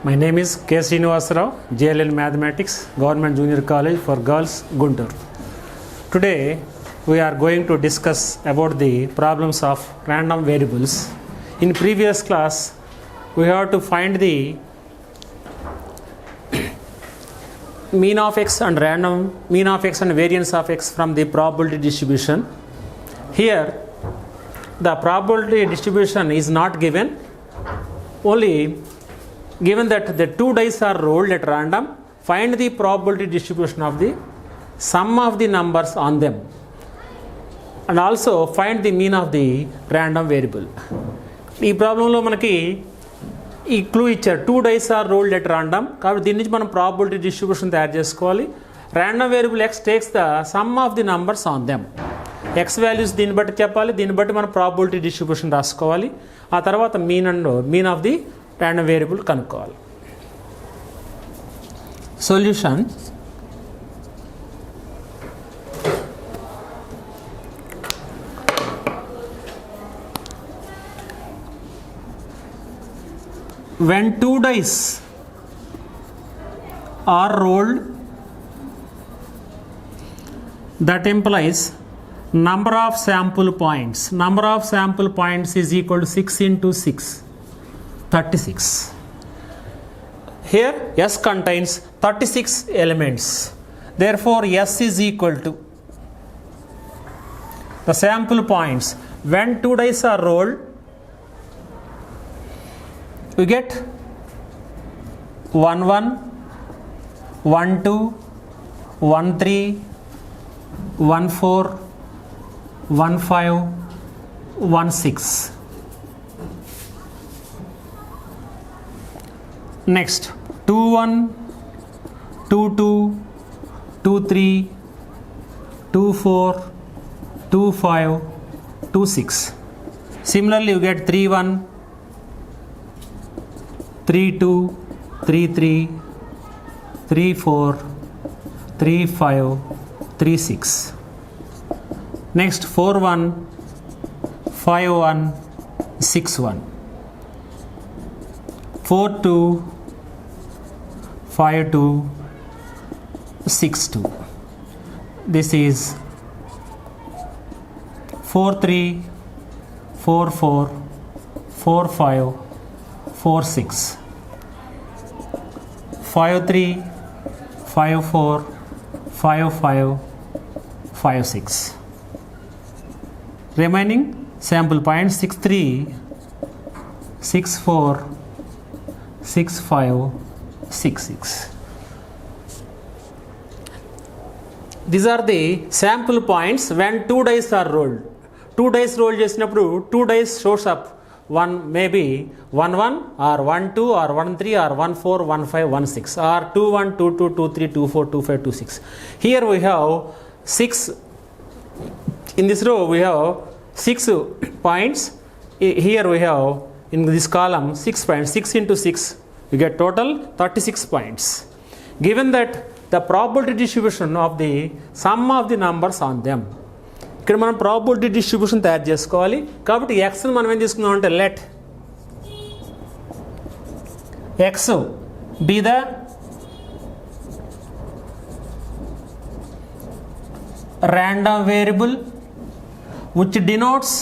My name is K. Srinivasarao, JLL Mathematics, Government Junior College for Girls, Guntur. Today we are going to discuss about the problems of random variables. In previous class we have to find the mean of x and variance of x from the probability distribution. Here the probability distribution is not given, only given that the two dice are rolled at random. Find the probability distribution of the sum of the numbers on them, and also find the mean of the random variable. ఈ ప్రాబ్లంలో మనకి ఈ clue ఇచ్చారు, two dice are rolled at random. కాబట్టి దీని నుంచి మనం probability distribution తయారు చేసుకోవాలి. Random variable x takes the sum of the numbers on them. X values దీన్ని బట్టి చెప్పాలి, దీన్ని బట్టి మనం ప్రాబిలిటీ డిస్ట్రిబ్యూషన్ రాసుకోవాలి. ఆ తర్వాత mean of the random variable కనుక్కోవాలి. Solution when two dice are rolled, that implies number of sample points. Number of sample points is equal to 6 into 6, 36. Here S contains 36 elements. Therefore S is equal to the sample points. When two dice are rolled, we get 1 1, 1 2, 1 3, 1 4, 1 5, 1 6. Next 2 1, 2 2, 2 3, 2 4, 2 5, 2 6. Similarly you get 3 1, 3 2, 3 3, 3 4, 3 5, 3 6. Next 4 1, 5 1, 6 1. 4 2, 5 2, 6 2. This is 4 3, 4 4, 4 5, 4 6. 5 3, 5 4, 5 5, 5 6. Remaining sample points 6 3, 6 4, 6 5, 6 6. These are the sample points when two dice are rolled. Two dice roll చేసినప్పుడు two dice shows up. One maybe 1 1 or 1 2 or 1 3 or 1 4, 1 5, 1 6 or 2 1, 2 2, 2 3, 2 4, 2 5, 2 6. Here we have 6. In this row we have 6 points. Here we have in this column 6 points. 6 into 6 we get total 36 points. Given that the probability distribution of the sum of the numbers on them, ఇక్కడ మనం probability distribution తయారు చేసుకోవాలి. కాబట్టి ఎక్స్ని మనం ఏం తీసుకుందాం అంటే let X be the random variable which denotes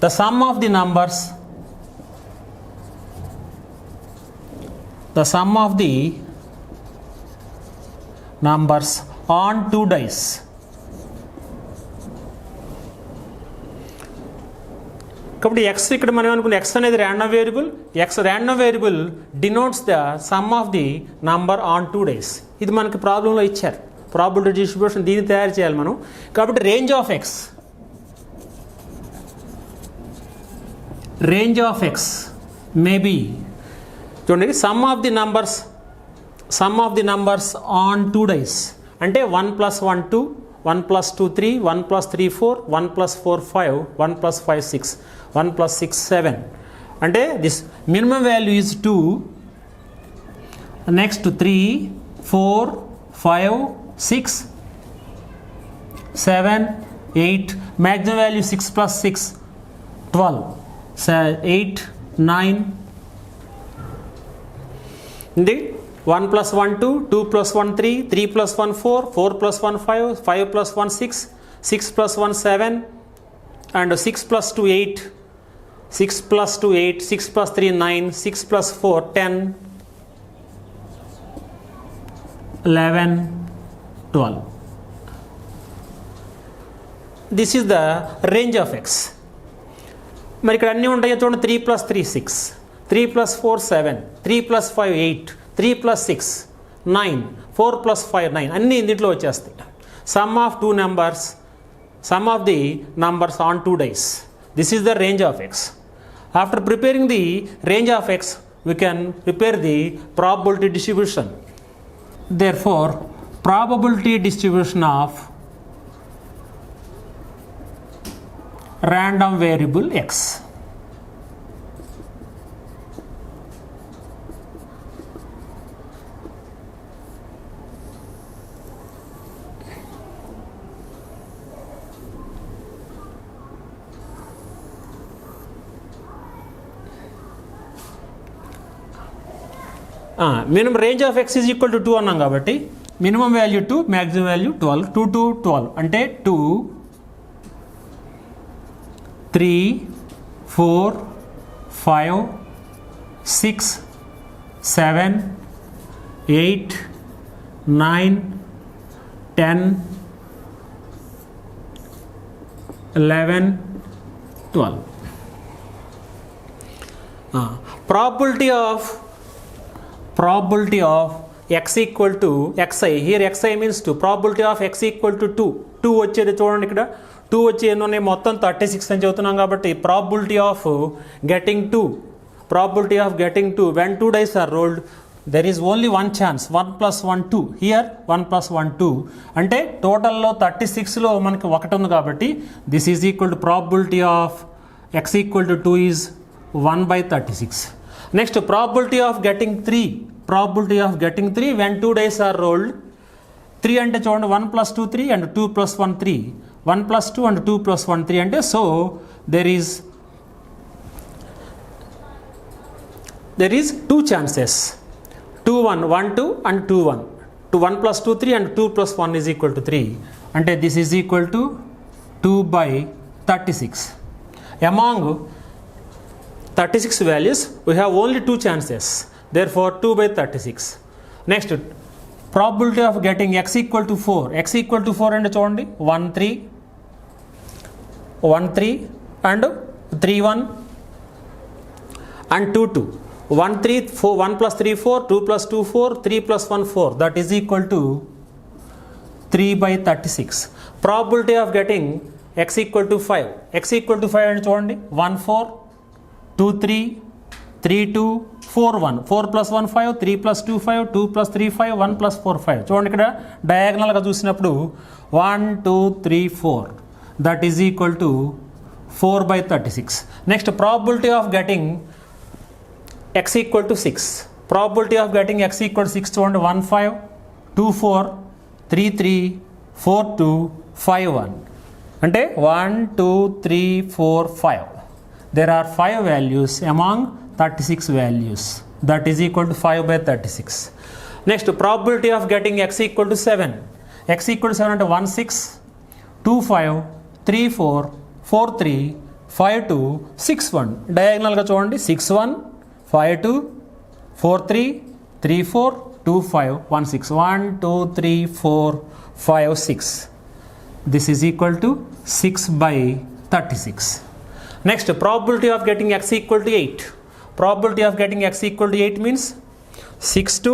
the sum of the numbers on two dice. కాబట్టి ఎక్స్ ఇక్కడ మనం అనుకున్న ఎక్స్ అనేది random variable. Random variable denotes the sum of the number on two dice. ఇది మనకి ప్రాబ్లంలో ఇచ్చారు, probability distribution దీన్ని తయారు చేయాలి మనం. కాబట్టి రేంజ్ ఆఫ్ ఎక్స్ మేబీ చూడండి sum of the numbers on two dice అంటే 1 + 1 2, 1 + 2 3, 1 + 3 4, 1 + 4 5, 1 + 5 6, 1 + 6 7. అంటే this minimum value is 2. Next 3 4 5 6 7 8 maximum value 6 plus 6, 12. So 8, 9. Indeed, 1 plus 1, 2, 2 plus 1, 3, 3 plus 1, 4, 4 plus 1, 5, 5 plus 1, 6, 6 plus 1, 7, and 6 plus 2, 8, 6 plus 2, 8, 6 plus 3, 9, 6 plus 4, 10, 11, 12. This is the range of x. మరి ఇక్కడ అన్నీ ఉంటాయో చూడండి. 3 plus 3 6, 3 plus 4 7, 3 plus 5 8, 3 plus 6 9, 4 plus 5 9 అన్నీ ఇందులో వచ్చేస్తాయి. Some of two numbers, some of the numbers on 2 dice. This is the range of x. After preparing the range of x, we can prepare the probability distribution. Therefore, probability distribution of random variable x. Minimum range of x is equal to 2 అన్నాం కాబట్టి minimum value 2, maximum value 12. 2 to 12 అంటే 2, 3, 4, 5, 6, 7, 8, 9, 10, 11, 12. Probability of x equal to xi. Here xi means 2. Probability of x equal to 2. 2 వచ్చేది చూడండి ఇక్కడ. 2 వచ్చి ఎన్నో మొత్తం 36 అని చెబుతున్నాం కాబట్టి probability of getting 2 when 2 dice are rolled, there is only one chance, 1 plus 1 2. Here 1 plus 1 2 అంటే టోటల్లో 36లో మనకి ఒకటి ఉంది కాబట్టి this is equal to probability of x equal to 2 is 1 by 36. Next, probability of getting 3 when 2 dice are rolled. 3 అంటే చూడండి 1 plus 2 3 and 2 plus 1 3, 1 plus 2 and 2 plus 1 3 అంటే so there is 2 chances, 2 1 1 2 and 2 1, 1 plus 2 3 and 2 plus 1 is equal to 3 అంటే this is equal to 2 by 36. Among 36 values we have only 2 chances, therefore 2 by 36. Next, probability of getting x equal to 4 అంటే చూడండి 1 3 and 3 1 and 2 2, 1 3 4, 1 plus 3 4, 2 plus 2 4, 3 plus 1 4, that is equal to 3 by 36. Probability of getting x equal to 5 అంటే చూడండి 1 4, 2 3, 3 2, 4 1, 4 plus 1 5, 3 plus 2 5, 2 plus 3 5, 1 plus 4 5. చూడండి ఇక్కడ డయాగ్నల్గా చూసినప్పుడు 1 2 3 4, that is equal to 4 by 36. Next, probability of getting x equal to 6. Probability of getting x equal to 6 చూడండి 1 5, 2 4, 3 3, 4 2, 5 1 అంటే 1 2 3 4 5. There are 5 values among 36 values, that is equal to 5 by 36. Next, probability of getting x equal to 7. X equal to 7 అంటే 1 6, 2 5, 3 4, 4 3, 5 2, 6 1. డయాగ్నల్గా చూడండి 6 1, 5 2, 4 3, 3 4, 2 5, 1 6, 1 2 3 4 5 6. This is equal to 6 by 36. Next, probability of getting x equal to 8. Probability of getting x equal to 8 means 6 2,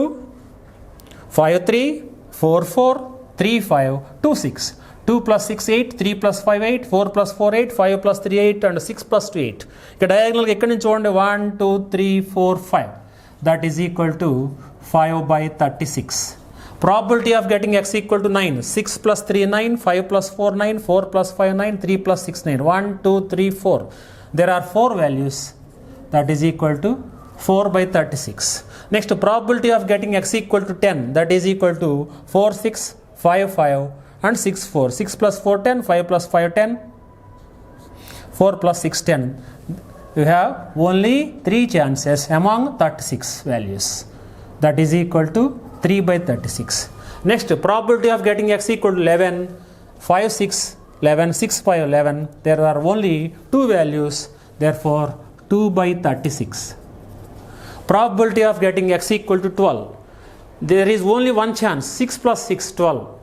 5 3, 4 4, 3 5, 2 6. 2 plus 6 8, 3 plus 5 8, 4 plus 4 8, 5 plus 3 8 and 6 plus 2 8. ఇక డయాగ్నల్గా ఎక్కడి నుంచి చూడండి 1 2 3 4 5, that is equal to 5 by 36. Probability of getting x equal to 9. 6 plus 3 9, 5 plus 4 9, 4 plus 5 9, 3 plus 6 9. 1 2 3 4. There are 4 values, that is equal to 4 by 36. Next, probability of getting x equal to 10, that is equal to 4 6, 5 5 and 6 4. 6 plus 4 10, 5 plus 5 10, 4 plus 6, 10. You have only 3 chances among 36 values. That is equal to 3 by 36. Next, probability of getting x equal to 11, 5, 6, 11, 6, 5, 11. There are only 2 values, therefore 2 by 36. Probability of getting x equal to 12. There is only one chance, 6 plus 6, 12.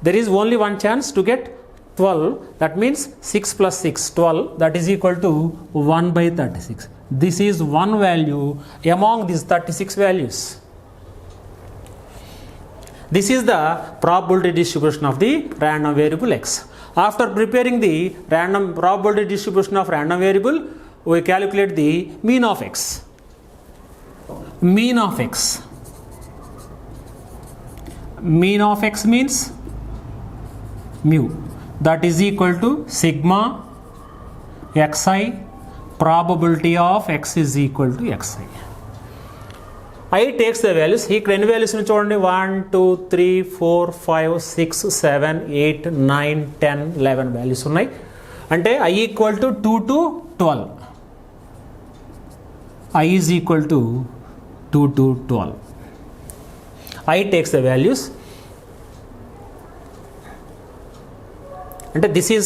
There is only one chance to get 12, that means 6 plus 6, 12, that is equal to 1 by 36. This is one value among these 36 values. This is the probability distribution of the random variable x. After preparing the random probability distribution of random variable, we calculate the mean of x. Mean of x. Mean of x means mu. That is equal to sigma xi. Probability of x is equal to xi. I takes the values. Here any values in చూడండి 1, 2, 3, 4, 5, 6, 7, 8, 9, 10, 11 values ఉన్నాయి. అంటే I equal to 2 to 12. I is equal to 2 to 12. I takes the values. అంటే this is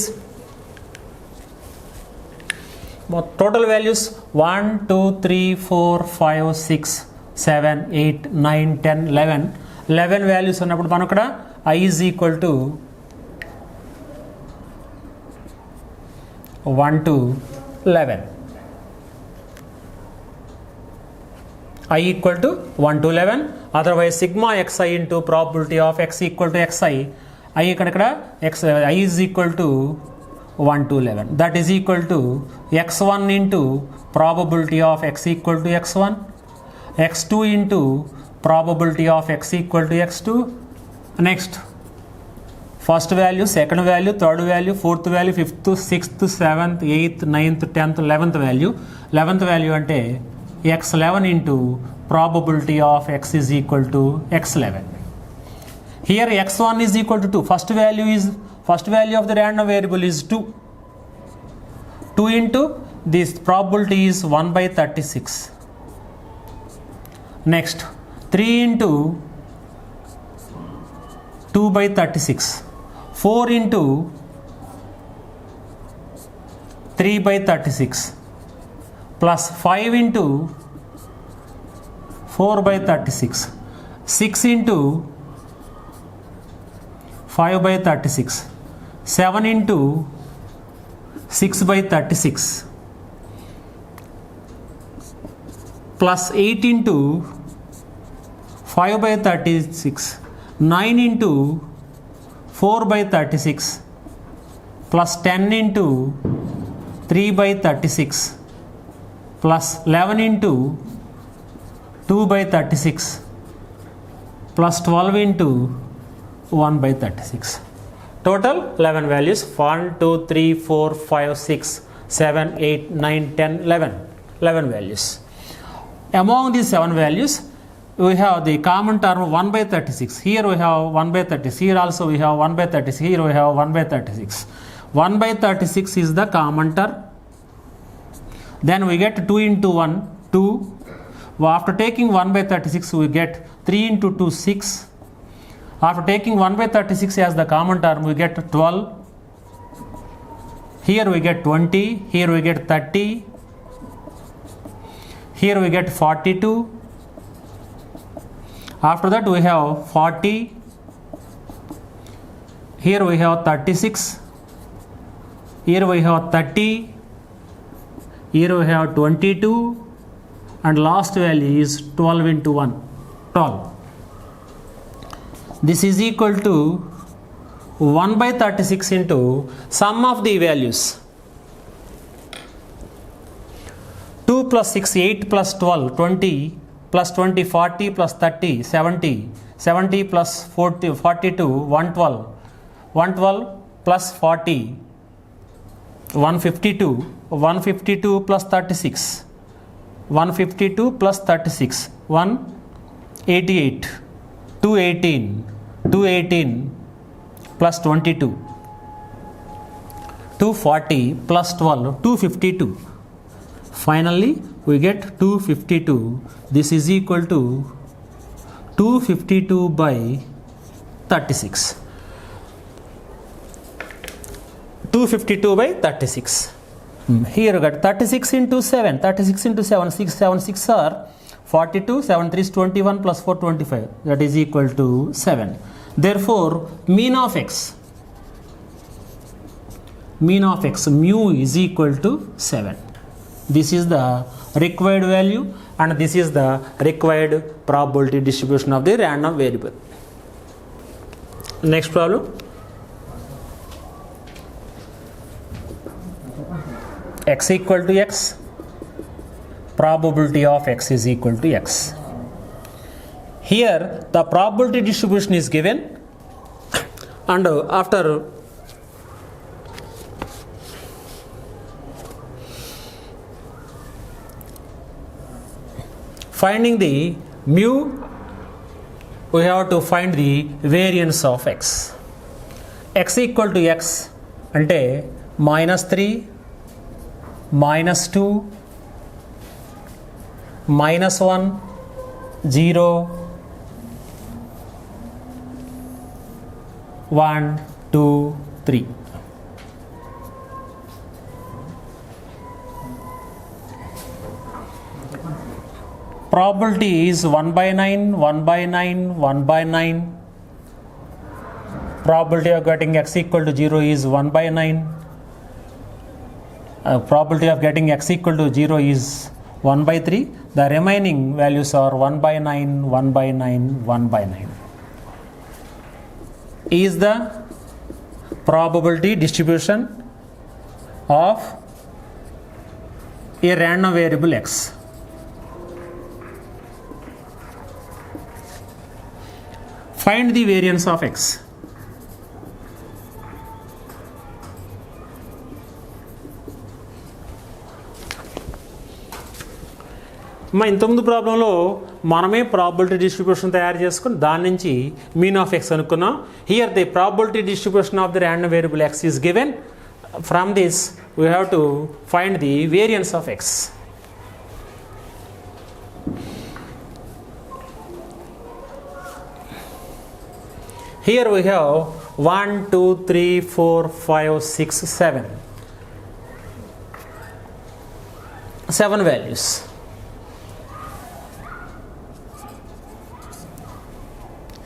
total values 1, 2, 3, 4, 5, 6, 7, 8, 9, 10, 11. 11 values ఉన్నప్పుడు మనం ఇక్కడ I is equal to 1 to 11. I equal to 1 to 11. Otherwise sigma xi into probability of x equal to xi. I ఇక్కడ I is equal to 1 to 11. That is equal to x1 into probability of x equal to x1, x2 into probability of x equal to x2. Next, first value, second value, third value, fourth value, fifth, sixth, seventh, eighth, ninth, 10th, 11th value. 11th value అంటే x11 into probability of x is equal to x11. Here x1 is equal to 2. First value of the random variable is 2. 2 into this probability is 1 by 36. Next, 3 into 2 by 36. 4 into 3 by 36. Plus 5 into 4 by 36. 6 into 5 by 36. 7 into 6 by 36. Plus 8 into 5 by 36. 9 into 4 by 36. Plus 10 into 3 by 36. Plus 11 into 2 by 36. Plus 12 into 1 by 36. Total 11 values 1, 2, 3, 4, 5, 6, 7, 8, 9, 10, 11. 11 values. Among these 7 values, we have the common term 1 by 36. Here we have 1 by 36. Here also we have 1 by 36. Here we have 1 by 36. 1 by 36 is the common term. Then we get 2 into 1, 2. After taking 1 by 36, we get 3 into 2, 6. After taking 1 by 36 as the common term, we get 12. Here we get 20. Here we get 30. Here we get 42. After that we have 40. Here we have 36. Here we have 30. Here we have 22. And last value is 12 into 1. 12. This is equal to 1 by 36 into sum of the values. 2 plus 6, 8 plus 12, 20 plus 20, 40 plus 30, 70. 70 plus 40, 42, 112. 112 plus 40, 152. 152 plus 36. 152 plus 36, 188. 218. 218 plus 22. 240 plus 12, 252. Finally, we get 252. This is equal to 252 by 36. 252 by 36. Here we got 36 into 7. 36 into 7. 6, 7, 6 are 42. 7, 3 is 21 plus 4, 25. That is equal to 7. Therefore, mean of x mu is equal to 7. This is the required value and this is the required probability distribution of the random variable. Next problem. X equal to x, probability of x is equal to x. Here the probability distribution is given, and after finding the mu, we have to find the variance of x. X equal to x ante -3, -2, -1, 0, 1, 2, 3. Probability is 1 by 9, 1 by 9, 1 by 9. Probability of getting x equal to 0 is 1 by 9. Probability of getting x equal to 0 is 1 by 3. The remaining values are 1 by 9, 1 by 9, 1 by 9. Is the probability distribution of a random variable x. Find the variance of x. ఇంతకుముందు ప్రాబ్లంలో మనమే probability distribution తయారు చేసుకుని దాని నుంచి mean of X అనుకున్నాం. Here the probability distribution of the random variable X is given. From this we have to find the variance of X. Here we have 1, 2, 3, 4, 5, 6, 7. 7 values.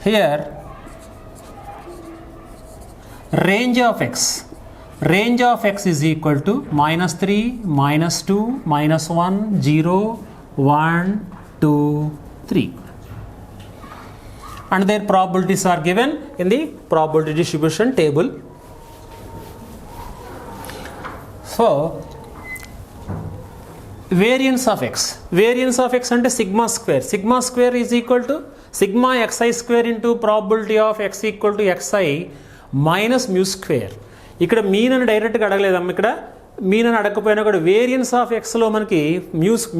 Here range of x. Range of x is equal to -3, -2, -1, 0, 1, 2, 3. And their probabilities are given in the probability distribution table. So variance of x. Variance of x ante sigma square. Sigma square is equal to sigma xi square into probability of x equal to xi minus mu square. ఇక్కడ mean అని డైరెక్ట్గా అడగలేదమ్మ. ఇక్కడ mean అని అడగకపోయినా కూడా variance of ఎక్స్లో మనకి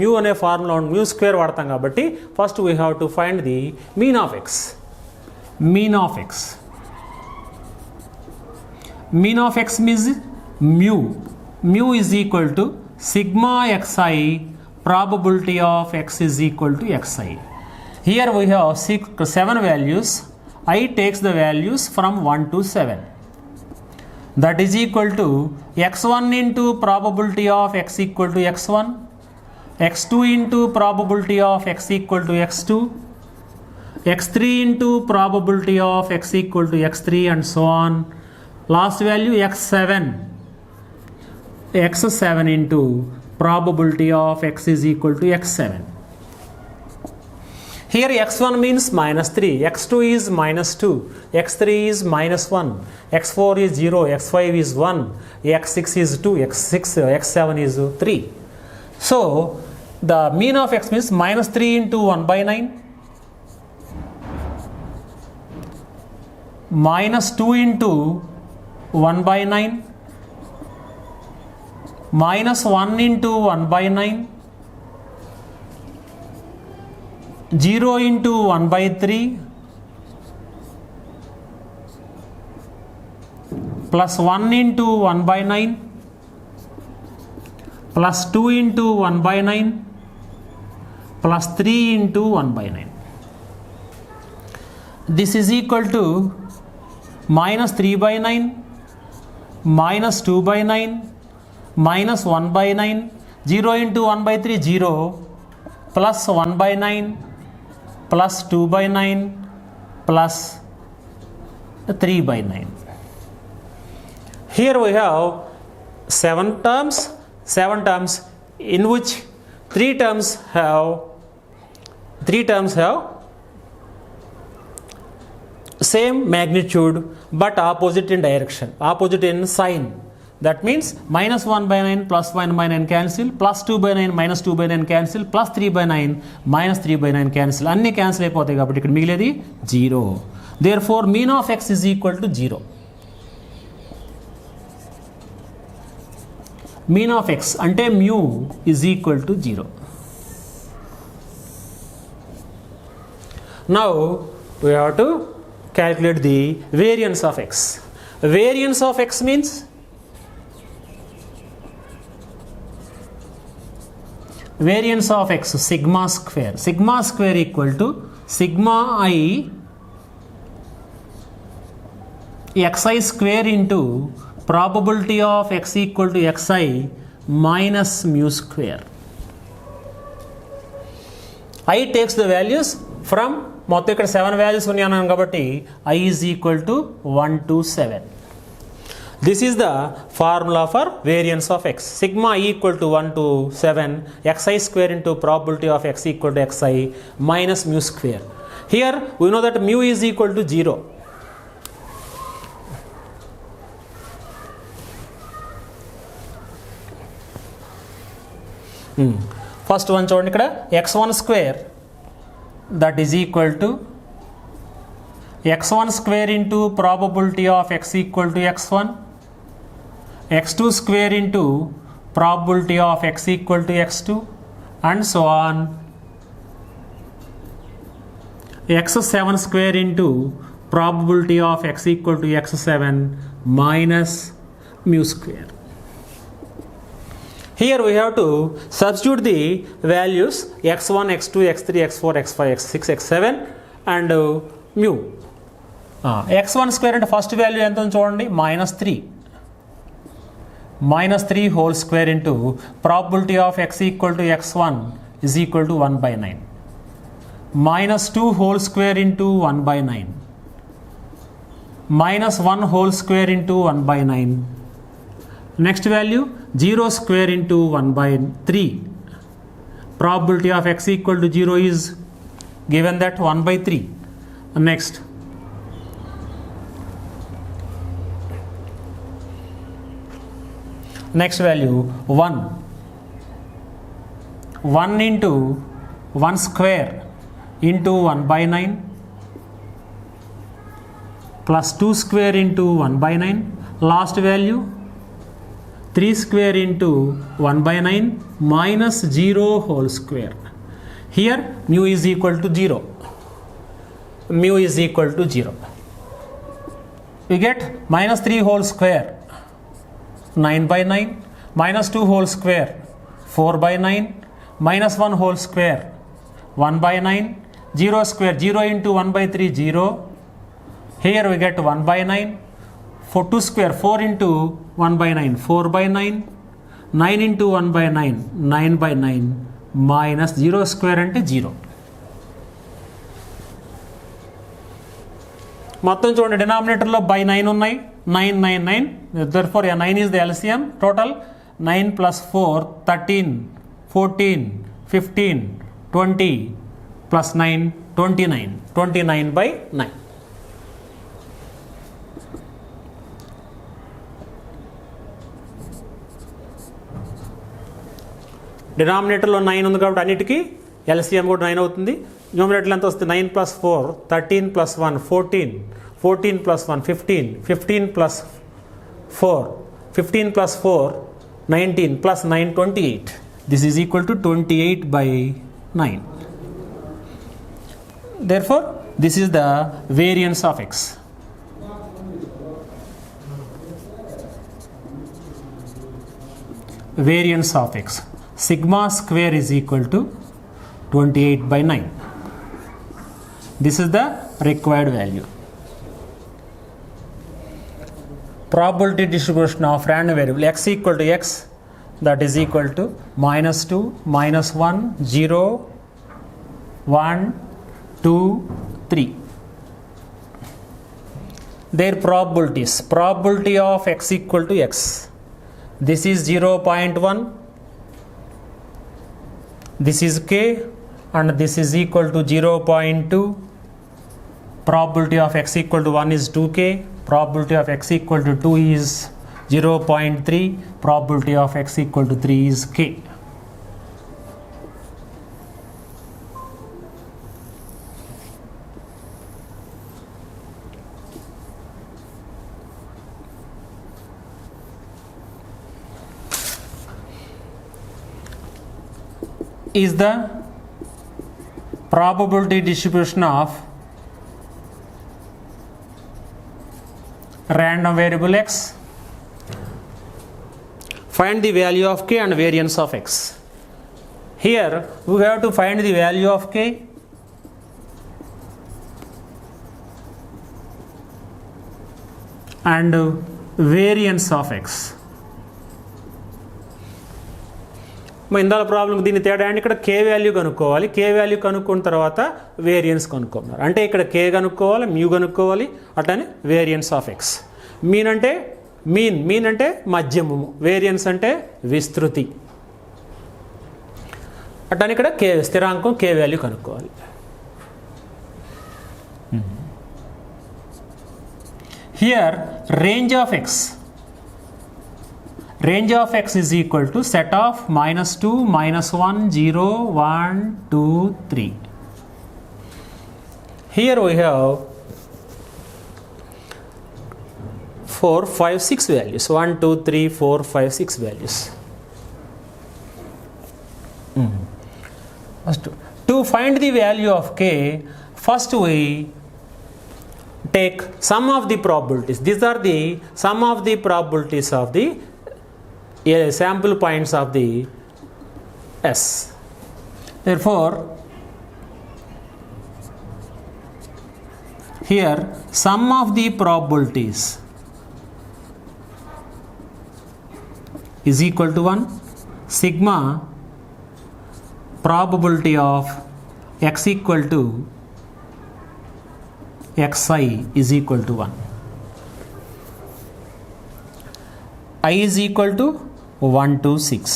mu అనే ఫార్ములా మ్యూ స్క్వేర్ వాడతాం కాబట్టి first we have to find the mean of X. Mean of x. Mean of x means mu. Mu is equal to sigma xi, probability of x is equal to xi. Here we have 7 values. I takes the values from 1 to 7. That is equal to x1 into probability of x equal to x1, x2 into probability of x equal to x2, x3 into probability of x equal to x3 and so on. Last value x7. x7 into probability of x is equal to x7. Here x1 means -3, x2 is -2, x3 is -1, x4 is 0, x5 is 1, x6 is 2, x7 is 3. So the mean of x means -3 into 1 by 9, -2 into 1 by 9, -1 into 1 by 9, 0 into 1 by 3, plus 1 into 1 by 9 plus 2 into 1 by 9 plus 3 into 1 by 9. This is equal to minus 3 by 9 minus 2 by 9 minus 1 by 9. 0 into 1 by 3 0 plus 1 by 9 plus 2 by 9 plus 3 by 9. Here we have 7 terms in which 3 terms have same magnitude but opposite in direction, opposite in sign. That means minus 1 by 9 plus 1 by 9 cancel, plus 2 by 9 minus 2 by 9 cancel, plus 3 by 9 minus 3 by 9 cancel. అన్ని cancel అయిపోతాయి కాబట్టి ఇక్కడ మిగిలేది 0. Therefore mean of x is equal to 0. Mean of x అంటే mu is equal to 0. Now we have to calculate the variance of x. Variance of x means variance of x sigma square. Sigma square equal to sigma I xi square into probability of x equal to xi minus mu square. I takes the values from మొత్తం ఇక్కడ 7 values ఉన్నాయన్నాను కాబట్టి I is equal to 1 to 7. This is the formula for variance of x. Sigma I equal to 1 to 7 xi square into probability of x equal to xi minus mu square. Here we know that mu is equal to 0. First one చూడండి ఇక్కడ x1 square that is equal to x1 square into probability of x equal to x1, x2 square into probability of x equal to x2 and so on, x7 square into probability of x equal to x7 minus mu square. Here we have to substitute the values x1, x2, x3, x4, x5, x6, x7 and mu. x1 square అంటే first value ఎంత చూడండి minus 3 whole square into probability of x equal to x1 is equal to 1 by 9 minus 2 whole square into 1 by 9 minus 1 whole square into 1 by 9. Next value 0 square into 1 by 3. Probability of x equal to 0 is given that 1 by 3. Next value 1 into 1 square into 1 by 9 plus 2 square into 1 by 9. Last value 3 square into 1 by 9 minus 0 whole square. Here mu is equal to 0. Mu is equal to 0. We get minus 3 whole square 9 by 9 minus 2 whole square 4 by 9 minus 1 whole square 1 by 9 0 square 0 into 1 by 3 0. Here we get 1 by 9 for 2 square 4 into 1 by 9 4 by 9 9 into 1 by 9 9 by 9 minus 0 square అంటే 0. మొత్తం చూడండి డినామినేటర్లో by 9 ఉన్నాయి 9 9 9 therefore 9 is the LCM. Total 9 plus 4 13 14 15 20 plus 9 29 by 9. డినామినేటర్లో 9 ఉంది కాబట్టి అన్నిటికీ LCM కూడా 9 అవుతుంది. న్యూమినేటర్లో ఎంత వస్తుంది 9 plus 4 13 plus 1 14 14 plus 1 15 15 plus 4 15 plus 4 19 plus 9 28. This is equal to 28 by 9. Therefore this is the variance of x. variance of x. Sigma square is equal to 28/9. This is the required value. Probability distribution of random variable x equal to x, that is equal to -2, -1, 0, 1, 2, 3. Their probabilities. Probability of x equal to x. This is 0.1. This is k, and this is equal to 0.2. Probability of x equal to 1 is 2k. Probability of x equal to 2 is 0.3. Probability of x equal to 3 is k. Is the probability distribution of random variable x. Find the value of k and variance of x. Here we have to find the value of k and variance of x. ఇందాల problem దీని తేడా అంటే ఇక్కడ కే value కనుక్కోవాలి. కే value కనుక్కున్న తర్వాత variance కనుక్కోమన్నారు. అంటే ఇక్కడ కే కనుక్కోవాలి, మ్యూ కనుక్కోవాలి, అట్లానే వేరియన్స్ ఆఫ్ ఎక్స్. మీన్ అంటే మీన్ అంటే మధ్యమము, వేరియన్స్ అంటే విస్తృతి. అట్లానే ఇక్కడ కే స్థిరాంకం కే వాల్యూ కనుక్కోవాలి. Here range of X. Range of x is equal to set of -2, -1, 0, 1, 2, 3. Here we have 4, 5, 6 values. 1, 2, 3, 4, 5, 6 values. To find the value of k, first we take sum of the probabilities. These are the sum of the probabilities of the sample points of the S. Therefore, here sum of the probabilities is equal to 1. Sigma probability of x equal to xi is equal to 1. I is equal to 1 to 6.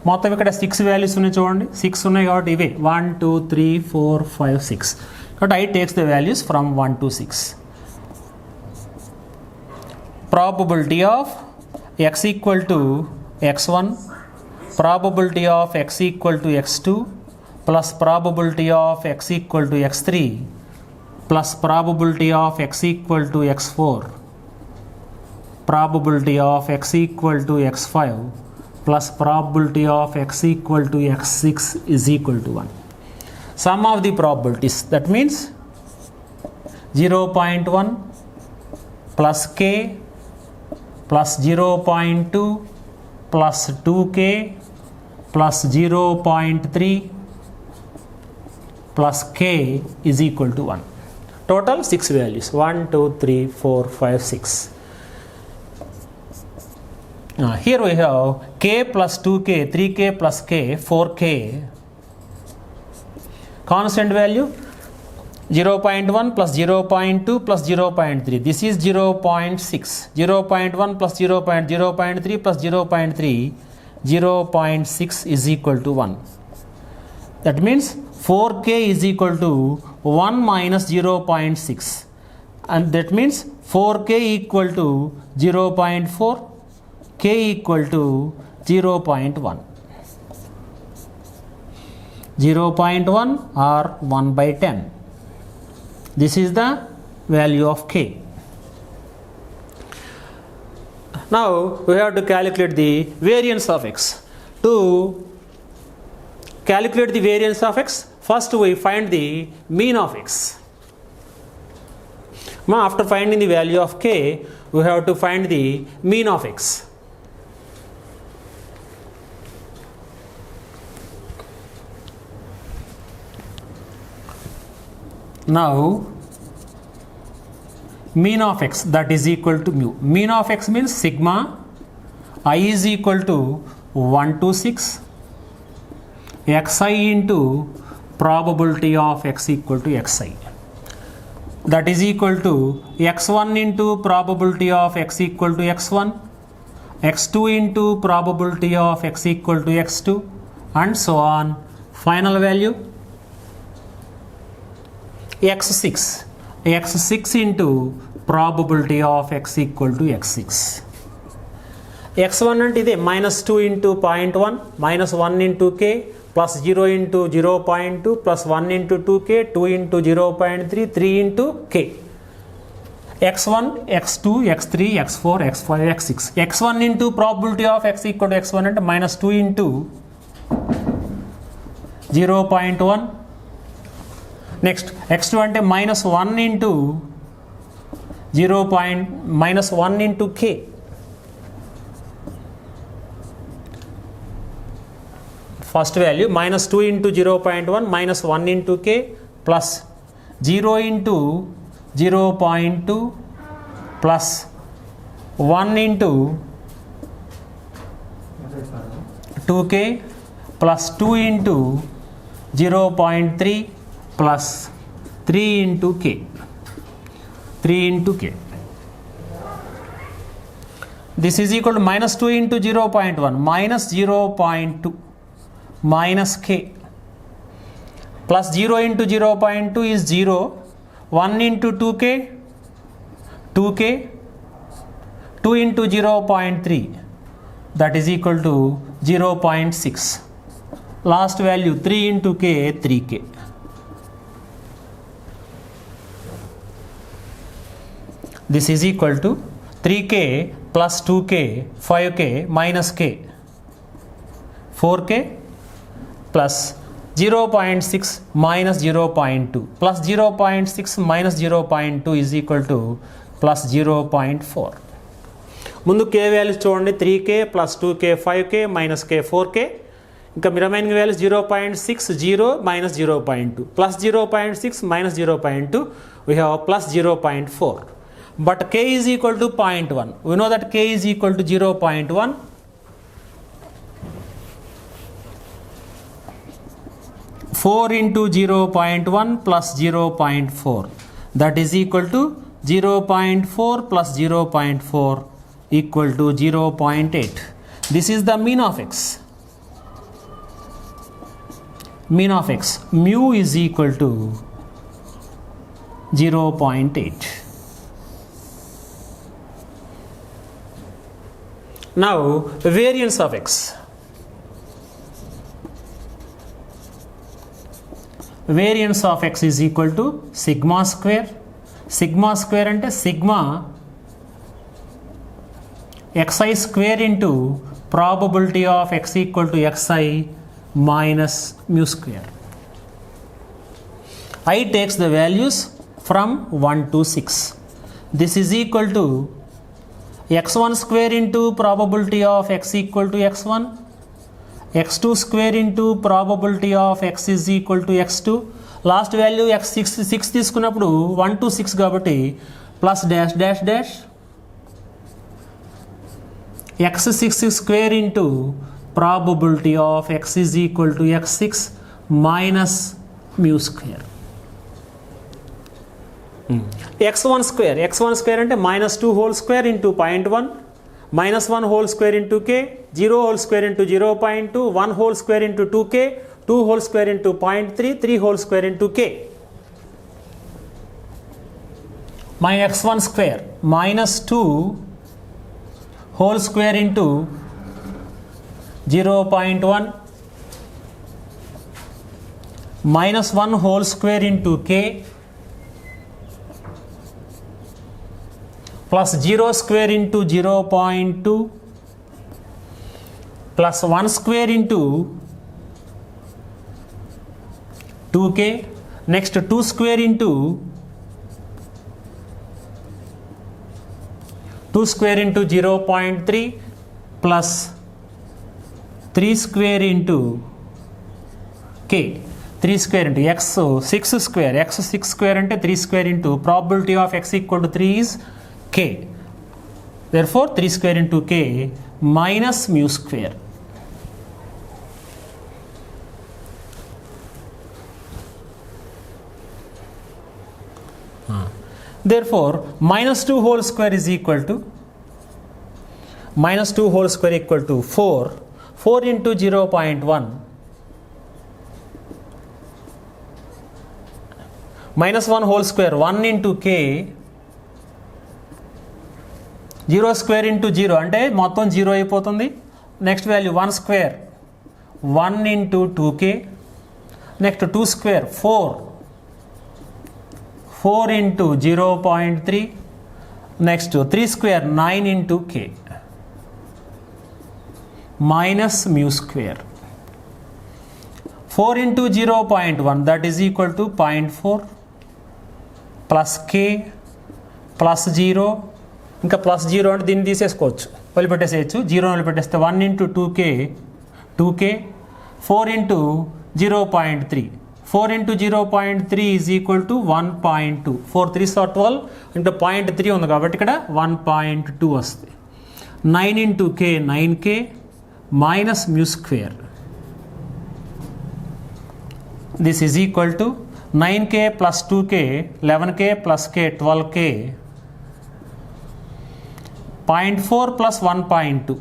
మొత్తం ఇక్కడ 6 values ఉన్నాయి చూడండి. 6 ఉన్నాయి కాబట్టి ఇవే 1, 2, 3, 4, 5, 6. కాబట్టి I takes the values from 1 to 6. Probability of x equal to x1, probability of x equal to x2, plus probability of x equal to x3, plus probability of x equal to x4, probability of x equal to x5, plus probability of x equal to x6 is equal to 1. Sum of the probabilities, that means 0.1 plus k plus 0.2 plus 2k plus 0.3 plus k is equal to 1. Total 6 values, 1, 2, 3, 4, 5, 6. Here we have k plus 2k, 3k plus k, 4k. Constant value 0.1 plus 0.2 plus 0.3. This is 0.6. 0.1 plus 0.3 plus 0.3. 0.6 is equal to 1. That means 4k is equal to 1 minus 0.6. And that means 4k equal to 0.4. K equal to 0.1. 0.1 or 1 by 10. This is the value of k. Now we have to calculate the variance of x. To calculate the variance of x, first we find the mean of x. Now after finding the value of k, we have to find the mean of x. Now mean of x, that is equal to mu. Mean of x means sigma I is equal to 1 to 6 xi into probability of x equal to xi. That is equal to x1 into probability of x equal to x1, x2 into probability of x equal to x2, and so on. Final value x6 into probability of x equal to x6. x1 అంటే ఇదే -2 into 0.1 -1 into k plus 0 into 0.2 plus 1 into 2k 2 into 0.3 3 into k. x1 x2 x3 x4 x5 x6. x1 into probability of x equal to x1 అంటే -2 into 0.1. Next x2 అంటే -1 into 1 into k. First value -2 into 0.1 -1 into k plus 0 into 0.2 plus 1 into 2k plus 2 into 0.3 plus 3 into k. This is equal to -2 into 0.1 minus 0.2 minus k plus 0 into 0.2 is 0, 1 into 2k 2 into 0.3, that is equal to 0.6. Last value 3 into k 3k. This is equal to 3k plus 2k 5k minus k 4k plus 0.6 minus 0.2 plus 0.6 minus 0.2 is equal to plus 0.4. ముందు k values చూడండి, 3k plus 2k 5k minus k 4k. ఇంకా remaining values 0.6 0 minus 0.2 plus 0.6 minus 0.2 we have plus 0.4. But k is equal to 0.1. We know that k is equal to 0.1. Four into 0.1 plus 0.4, that is equal to 0.4 plus 0.4 equal to 0.8. This is the mean of x. Mean of x, mu is equal to 0.8. Now variance of x. Variance of x is equal to sigma square. Sigma square అంటే sigma xi square into probability of x equal to xi minus mu square. I takes the values from 1 to 6. This is equal to x1 square into probability of x equal to x1, x2 square into probability of x is equal to x2. Last value x6 తీసుకున్నప్పుడు 1 to 6 కాబట్టి plus dash dash dash x6 square into probability of x is equal to x6 minus mu square. x1 square అంటే -2 whole square into 0.1 -1 whole square into k, 0 whole square into 0.2, 1 whole square into 2k, 2 whole square into 0.3, 3 whole square into k. My x1 square -2 whole square into 0.1 -1 whole square into k plus 0 square into 0.2 plus 1 square into 2k. Next 2 square into 0.3 plus 3 square into k. 3 square into x 6 square, x 6 square అంటే 3 square into probability of x equal to 3 is k. Therefore 3 square into k minus mu square. Therefore minus 2 whole square is equal to minus 2 whole square equal to 4. 4 into 0.1 minus 1 whole square 1 into k 0 square into 0 అంటే మొత్తం 0 అయిపోతుంది. Next value 1 square 1 into 2k. Next 2 square 4 into 0.3. Next 3 square 9 into k minus mu square. 4 into 0.1 that is equal to 0.4 plus k plus 0 ఇంకా plus 0 అంటే దీన్ని తీసేసుకోవచ్చు, వదిలిపెట్టేసేయచ్చు. 0 వదిలిపెట్టేస్తే 1 into 2k 4 into 0.3 4 into 0.3 is equal to 1.2. 4 3s are 12 ఇంకా 0.3 ఉంది కాబట్టి ఇక్కడ 1.2 వస్తుంది. 9 into k 9k minus mu square. This is equal to 9k plus 2k 11k plus k 12k 0.4 plus 1.2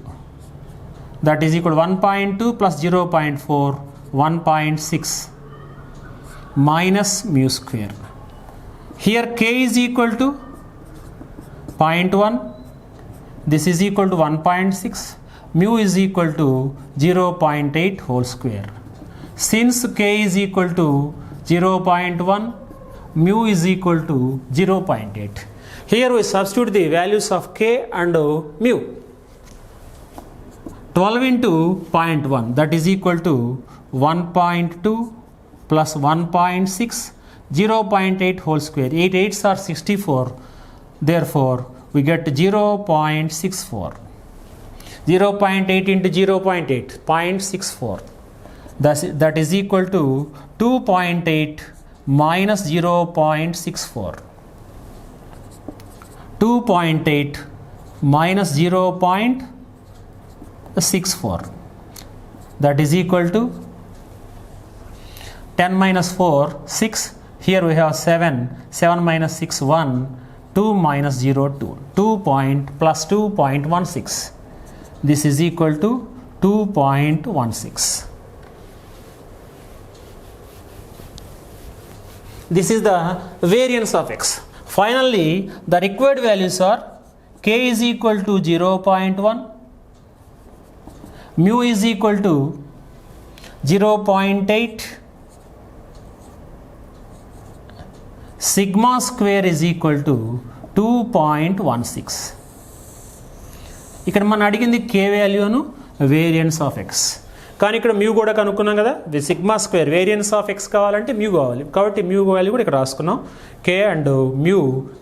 that is equal to 1.2 plus 0.4 1.6 minus mu square. Here k is equal to 0.1, this is equal to 1.6, mu is equal to 0.8 whole square. Since k is equal to 0.1, mu is equal to 0.8. Here we substitute the values of k and mu. 12 into 0.1 that is equal to 1.2 plus 1.6 0.8 whole square. 8 8s are 64. Therefore we get 0.64. 0.8 into 0.8 0.64. That is equal to 2.8 minus 0.64. 2.8 minus 0.64 that is equal to 10 minus 4 6. Here we have 7 minus 6 1 2 minus 0 2 plus 2.16. This is equal to 2.16. This is the variance of x. Finally the required values are k is equal to 0.1, mu is equal to 0.8, sigma square is equal to 2.16. ఇక్కడ మనం అడిగింది k వాల్యూను variance of x, కానీ ఇక్కడ mu కూడా కనుక్కున్నాం కదా. Sigma square variance of x కావాలంటే మ్యూ కావాలి కాబట్టి మ్యూ వాల్యూ కూడా ఇక్కడ రాసుకున్నాం. k and mu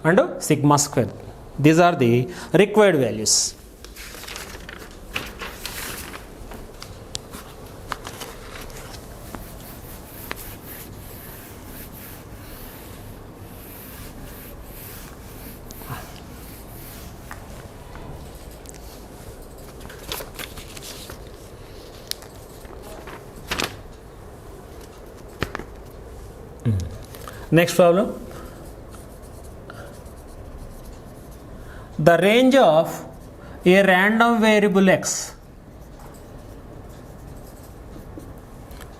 and sigma square, these are the required values. Next problem. The range of a random variable x.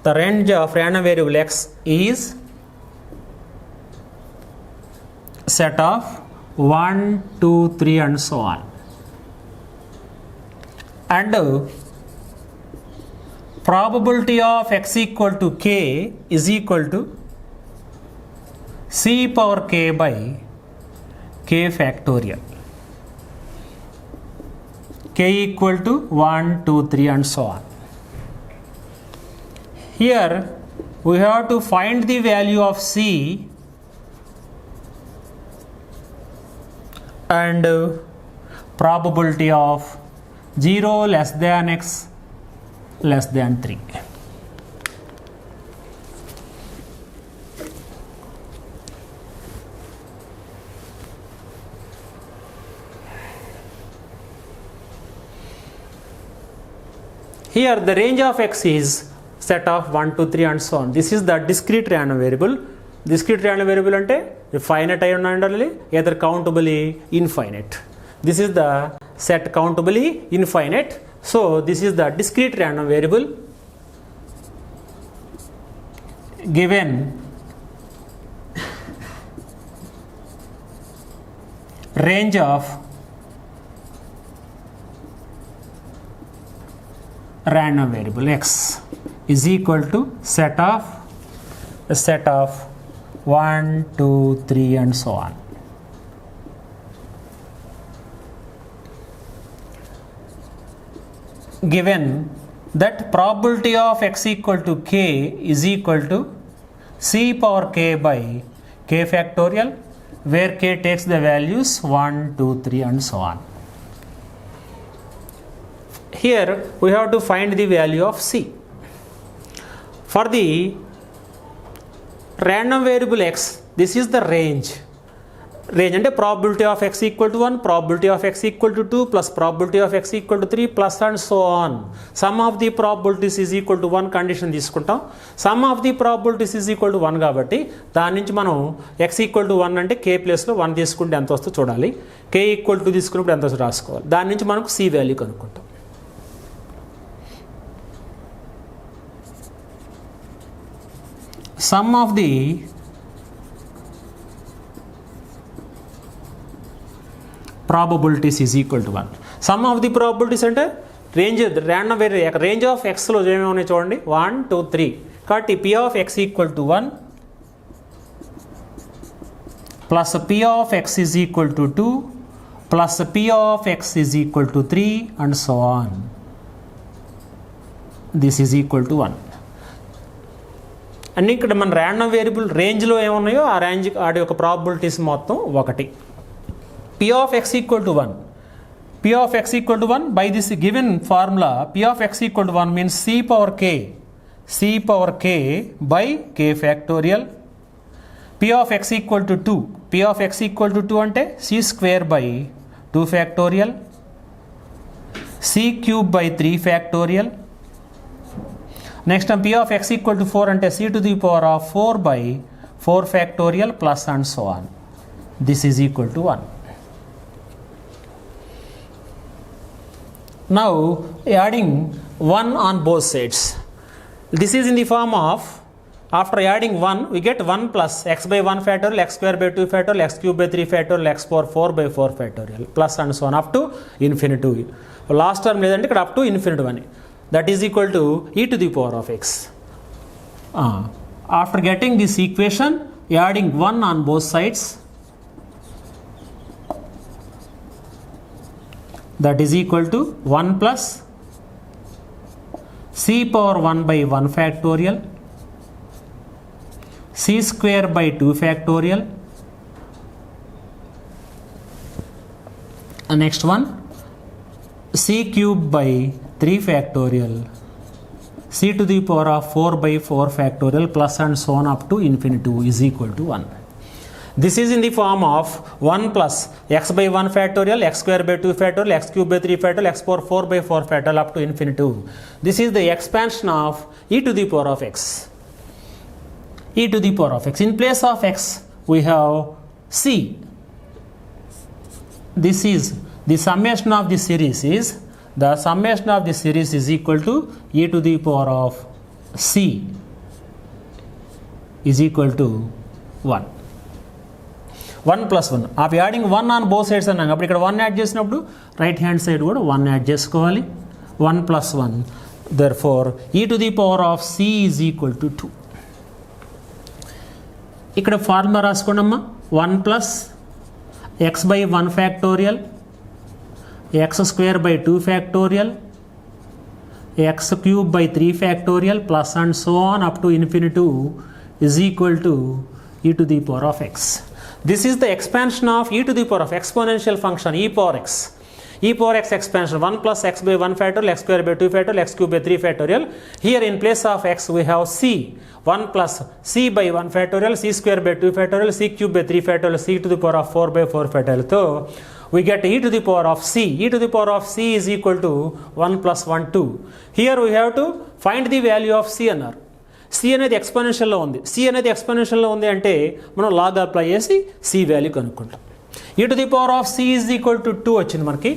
The range of random variable x is set of 1, 2, 3 and so on. And probability of x equal to k is equal to c power k by k factorial. K equal to 1, 2, 3 and so on. Here we have to find the value of c and probability of 0 less than x less than 3. Here the range of x is set of 1 to 3 and so on. This is the discrete random variable. Discrete random variable ante finite ayi undali, either countably infinite. This is the set countably infinite. So this is the discrete random variable given range of random variable x is equal to set of 1, 2, 3 and so on. Given that probability of x equal to k is equal to c power k by k factorial, where k takes the values 1, 2, 3 and so on. Here we have to find the value of c. For the random variable x, this is the range. Range ante probability of x equal to 1, probability of x equal to 2 plus probability of x equal to 3 plus and so on. Sum of the probabilities is equal to 1 condition తీసుకుంటాం. Sum of the probabilities is equal to 1 కాబట్టి దాని నుంచి మనం x equal to 1 అంటే k ప్లేస్లో 1 తీసుకుంటే ఎంత వస్తుందో చూడాలి. k equal to తీసుకున్నప్పుడు ఎంత వస్తుందో రాసుకోవాలి. దాని నుంచి మనకు c వాల్యూ కనుక్కుంటాం. Sum of the probabilities is equal to 1. Sum of the probabilities అంటే రేంజ్ ర్యాండమ్ రేంజ్ ఆఫ్ ఎక్స్లో ఏమేమి ఉన్నాయి చూడండి, 1, 2, 3. కాబట్టి p of x equal to 1 plus p of x is equal to 2 plus p of x is equal to 3 and so on. This is equal to 1. అన్నీ ఇక్కడ మన random variable రేంజ్లో ఏమున్నాయో ఆ రేంజ్ ఆడి యొక్క ప్రాబబిలిటీస్ మొత్తం ఒకటి. p of x equal to 1. p of x equal to 1 by this given formula, p of x equal to 1 means c power k by k factorial. p of x equal to 2. p of x equal to 2 ante c square by 2 factorial, c cube by 3 factorial. Next time p of x equal to 4 ante c to the power of 4 by 4 factorial plus and so on. This is equal to 1. Now adding 1 on both sides. This is in the form of, after adding 1 we get 1 plus x by 1 factorial, x square by 2 factorial, x cube by 3 factorial, x power 4 by 4 factorial plus and so on up to infinity. Last term లేదంటే ఇక్కడ up to infinity అని. That is equal to e to the power of x. After getting this equation, adding 1 on both sides, that is equal to 1 plus c power 1 by 1 factorial, c square by 2 factorial, and next one c cube by 3 factorial, c to the power of 4 by 4 factorial plus and so on up to infinity is equal to 1. This is in the form of 1 plus x by 1 factorial, x square by 2 factorial, x cube by 3 factorial, x power 4 by 4 factorial up to infinity. This is the expansion of e to the power of x. E to the power of x. In place of x we have c. This is the summation of the series is, the summation of the series is equal to e to the power of c is equal to 1. 1 plus 1. Of adding 1 on both sides అన్నాం అప్పుడు ఇక్కడ 1 add చేసినప్పుడు right hand side కూడా 1 add చేసుకోవాలి. 1 plus 1. Therefore e to the power of c is equal to 2. ఇక్కడ formula రాసుకోండమ్మా. 1 plus x by 1 factorial, x square by 2 factorial, x cube by 3 factorial plus and so on up to infinity is equal to e to the power of x. This is the expansion of e to the power of exponential function e power x. e power x expansion 1 plus x by 1 factorial, x square by 2 factorial, x cube by 3 factorial. Here in place of x we have c 1 plus c by 1 factorial, c square by 2 factorial, c cube by 3 factorial, c to the power of 4 by 4 factorial. So we get e to the power of c. E to the power of c is equal to 1 plus 1 2. Here we have to find the value of c అన్నారు. C అనేది ఎక్స్పోనెన్షియల్లో ఉంది. C అనేది ఎక్స్పోనెన్షియల్లో ఉంది అంటే మనం log apply చేసి సి వాల్యూ కనుక్కుంటాం. E to the power of C is equal to 2 వచ్చింది మనకి.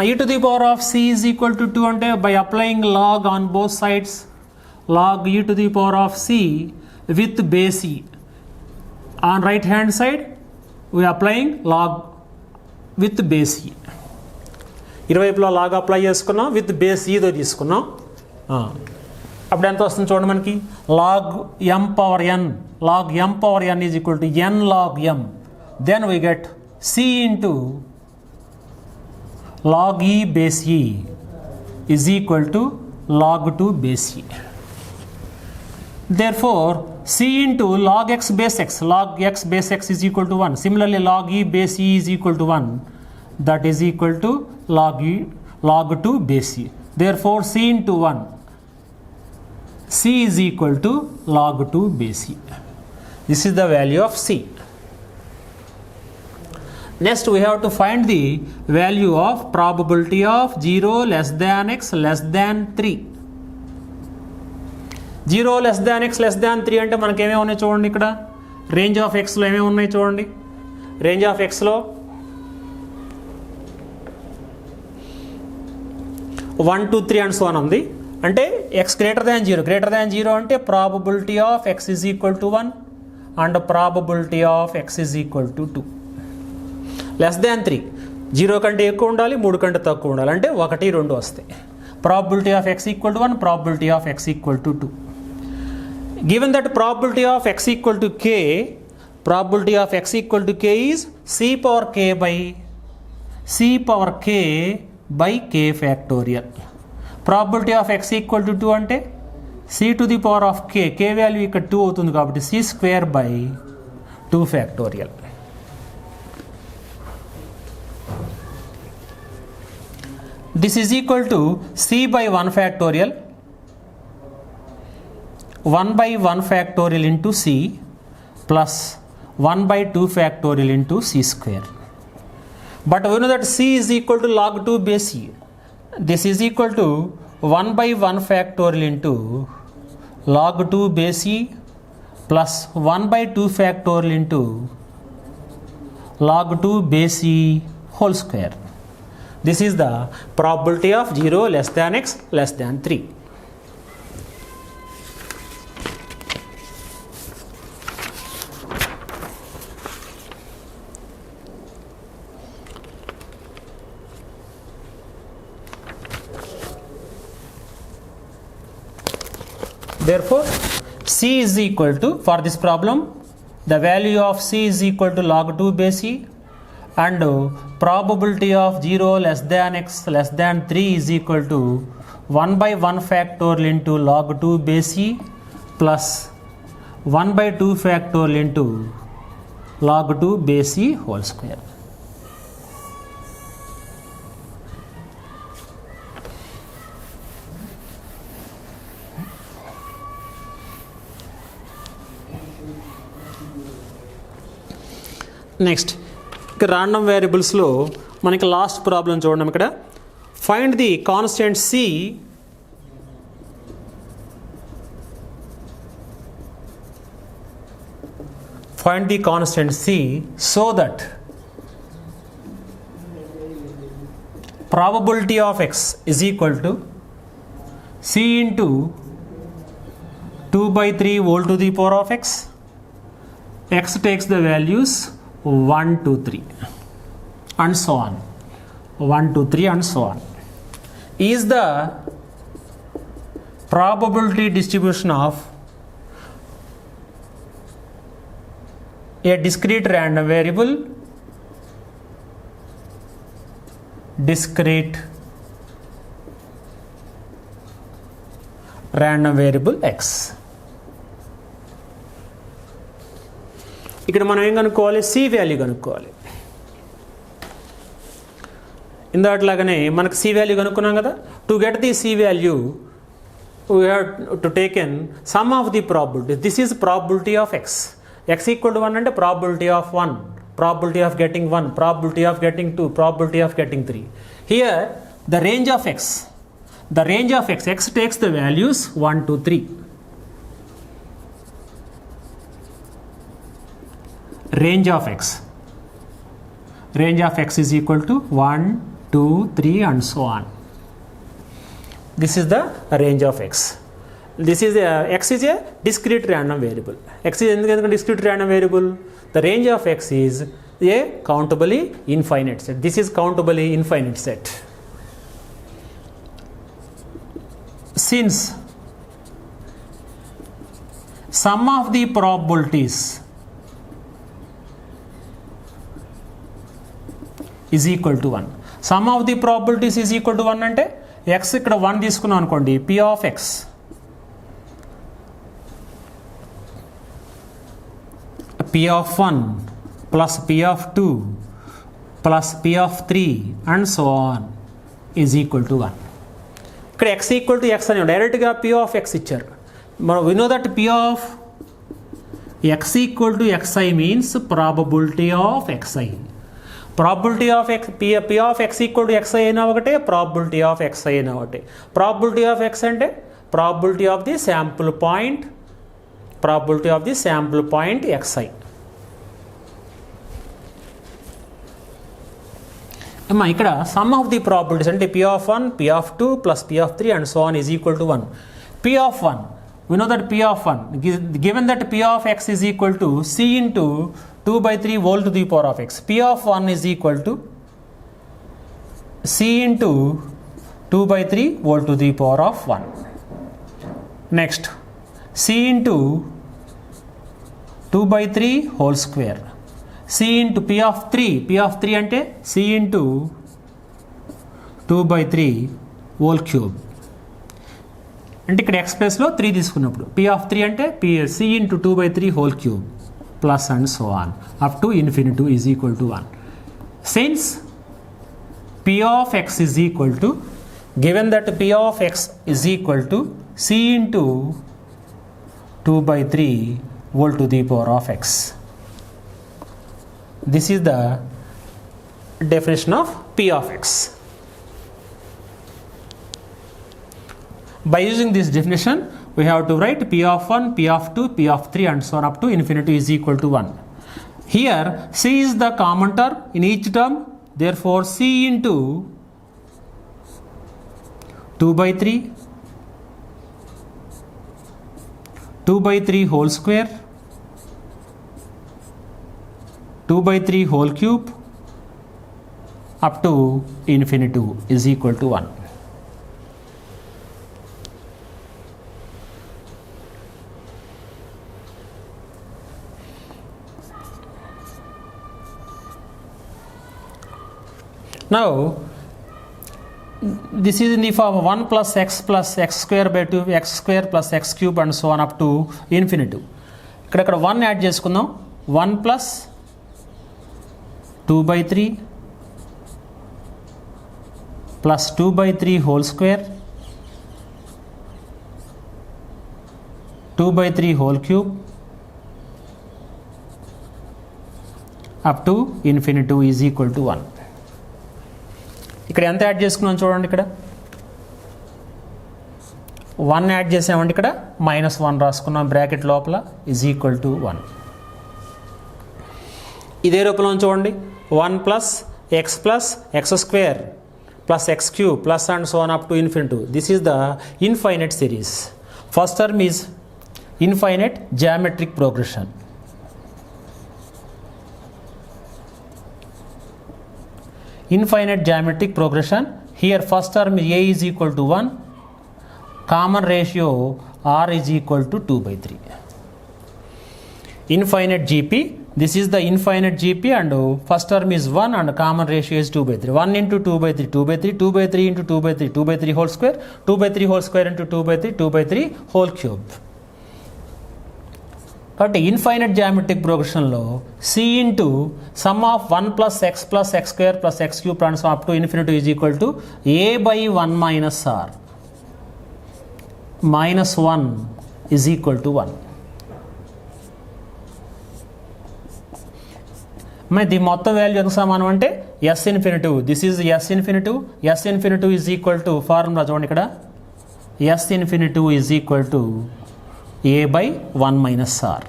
E to the power of C is equal to 2 అంటే by applying log on both sides, log e to the power of C with base e. On right hand side we applying log with base e. ఇరువైపులో log apply చేసుకున్నాం, with base ఈదో తీసుకున్నాం. అప్పుడు ఎంత వస్తుంది చూడండి మనకి, log m power n, log m power n is equal to n log m. Then we get c into log e base e is equal to log 2 base e. Therefore, c into log x base x, log x base x is equal to 1. Similarly, log e base e is equal to 1. That is equal to log e, log 2 base e. Therefore, c into 1, c is equal to log 2 base e. This is the value of c. Next, we have to find the value of probability of 0 less than x less than 3. 0 less than x less than 3 అంటే మనకి ఏమేమి ఉన్నాయి చూడండి. ఇక్కడ range of ఎక్స్లో ఏమేమి ఉన్నాయి చూడండి. రేంజ్ ఆఫ్ ఎక్స్లో 1 2 3 అండ్ సో ఆన్ ఉంది. అంటే X greater than 0, greater than 0 అంటే probability of X is equal to 1 and probability of X is equal to 2. Less than 3, 0 కంటే ఎక్కువ ఉండాలి, 3 కంటే తక్కువ ఉండాలి, అంటే 1 2 వస్తాయి. Probability of X equal to 1, probability of X equal to 2. Given that probability of x equal to k, probability of x equal to k is c power k by k factorial. Probability of x equal to 2 అంటే c to the power of k, k value ఇక్కడ 2 అవుతుంది కాబట్టి c square by 2 factorial. This is equal to c by 1 factorial, 1 by 1 factorial into c plus 1 by 2 factorial into c square. But we know that c is equal to log 2 base e. This is equal to 1 by 1 factorial into log 2 base e plus 1 by 2 factorial into log 2 base e whole square. This is the probability of 0 less than x less than 3. Therefore, c is equal to, for this problem, the value of c is equal to log 2 base e and probability of 0 less than x less than 3 is equal to 1 by 1 factorial into log 2 base e plus 1 by 2 factorial into log 2 base e whole square. Next ఇక random వేరియబుల్స్లో మనకి last problem చూడండి. ఇక్కడ find the constant c so that probability of x is equal to c into 2 by 3 whole to the power of x. X takes the values 1 2 3 and so on, 1 2 3 and so on, is the probability distribution of a discrete random variable, x. ఇక్కడ మనం ఏం కనుక్కోవాలి, C value కనుక్కోవాలి. ఇందాట్లాగానే మనకు C value కనుక్కున్నాం కదా. To get the c value we have to take in sum of the probability. This is probability of x. X equal to 1 and probability of 1, probability of getting 1, probability of getting 2, probability of getting 3. Here the range of x, the range of x, x takes the values 1 to 3. Range of x, range of x is equal to 1, 2, 3 and so on. This is the range of x. This is x is a discrete random variable. X is a discrete random variable. The range of x is a countably infinite set. This is countably infinite set. Since sum of the probabilities is equal to 1. Sum of the probabilities is equal to 1 అంటే x ఇక్కడ 1 తీసుకున్నాం అనుకోండి, p of x p of 1 plus p of 2 plus p of 3 and so on is equal to 1. ఇక్కడ x equal to x అని డైరెక్ట్గా p of x ఇచ్చారు. మనం we know that p of x equal to xi means probability of xi. Probability of x, p of x equal to xi అయినా ఒకటే, probability of xi అయినా ఒకటే. Probability of x అంటే probability of the sample point, probability of the sample point xi. అమ్మా ఇక్కడ sum of the probabilities అంటే p of 1, p of 2 plus p of 3 and so on is equal to 1. P of 1, we know that p of 1, given that p of x is equal to c into 2 by 3 whole to the power of x. P of 1 is equal to c into 2 by 3 whole to the power of 1. Next, c into 2 by 3 whole square. C into p of 3 అంటే c into 2 by 3 whole cube. అంటే ఇక్కడ x ప్లస్లో 3 తీసుకున్నప్పుడు p of 3 అంటే c into 2 by 3 whole cube plus and so on up to infinity is equal to 1. Since p of x is equal to, given that p of x is equal to c into 2 by 3 whole to the power of x. This is the definition of p of x. By using this definition, we have to write p of 1, p of 2, p of 3 and so on up to infinity is equal to 1. Here c is the common term in each term, therefore c into 2 by 3, 2 by 3 whole square, 2 by 3 whole cube up to infinity is equal to 1. Now this is in the form of 1 plus x square by 2 x square plus x cube and so on up to infinity. ఇక్కడ 1 add చేసుకుందాం. 1 plus 2 by 3 plus 2 by 3 whole square, 2 by 3 whole cube up to infinity is equal to 1. ఇక్కడ ఎంత add చేసుకున్నాం చూడండి, ఇక్కడ 1 add చేసామంటే ఇక్కడ -1 రాసుకున్నాం బ్రాకెట్ లోపల ఈజ్ ఈక్వల్ టు 1. ఇదే రూపంలో చూడండి, 1 plus x square plus x cube plus and so on up to infinity. This is the infinite series. First term is infinite geometric progression. Infinite geometric progression. Here first term a is equal to 1, common ratio r is equal to 2 by 3. Infinite GP, this is the infinite GP and first term is 1 and common ratio is 2 by 3. 1 into 2 by 3, 2 by 3, 2 by 3 into 2 by 3, 2 by 3 whole square, 2 by 3 whole square into 2 by 3, 2 by 3 whole cube. కాబట్టి infinite geometric ప్రోగ్రెషన్లో C into sum of 1 plus x square plus x cube transform up to infinity is equal to a by 1 minus r minus 1 is equal to 1. మరి దీని మొత్తం value ఎంత సమానం అంటే S infinitive. This is S infinitive. S infinitive is equal to formula చూడండి ఇక్కడ, S infinitive is equal to a by 1 minus r.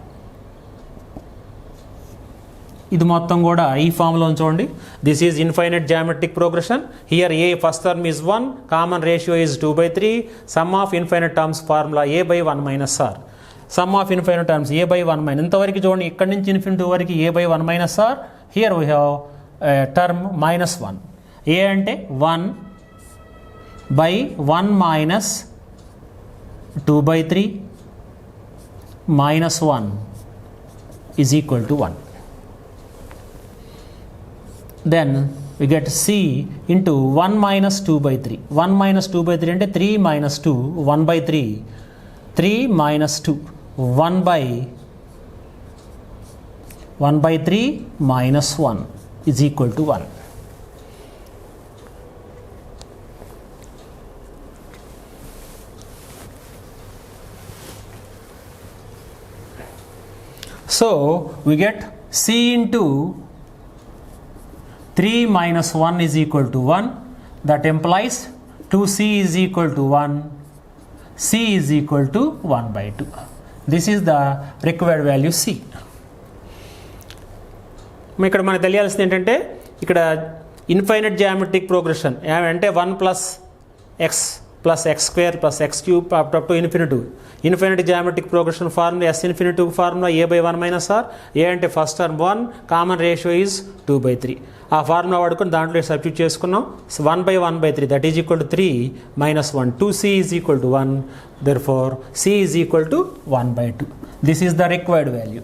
ఇది మొత్తం కూడా ఈ ఫామ్లో చూడండి. This is infinite geometric progression. Here a first term is 1, common ratio is 2/3, sum of infinite terms formula a by 1 minus r. Sum of infinite terms a by 1 minus, ఇంతవరకు చూడండి ఇక్కడి నుంచి ఇన్ఫినిటీ వరకు a by 1 minus r. Here we have term minus 1. A అంటే 1 by 1 minus 2/3 minus 1 is equal to 1. Then we get C into 1 minus 2/3. 1 minus 2/3 అంటే 3 minus 2, 1/3. 3 minus 2, 1/3 minus 1 is equal to 1. So we get C into 3 minus 1 is equal to 1. That implies 2C is equal to 1. C is equal to 1/2. This is the required value C. ఇక్కడ మనకు తెలియాల్సింది ఏంటంటే ఇక్కడ infinite geometric progression అంటే 1 plus x square plus x cube up to infinity. Infinity geometric progression formula S infinity formula a by 1 minus r. A అంటే first term 1, common ratio is 2/3. ఆ formula వాడుకొని దాంట్లో substitute చేసుకున్నాం. 1 by 1/3 that is equal to 3 minus 1. 2C is equal to 1. Therefore C is equal to 1/2. This is the required value.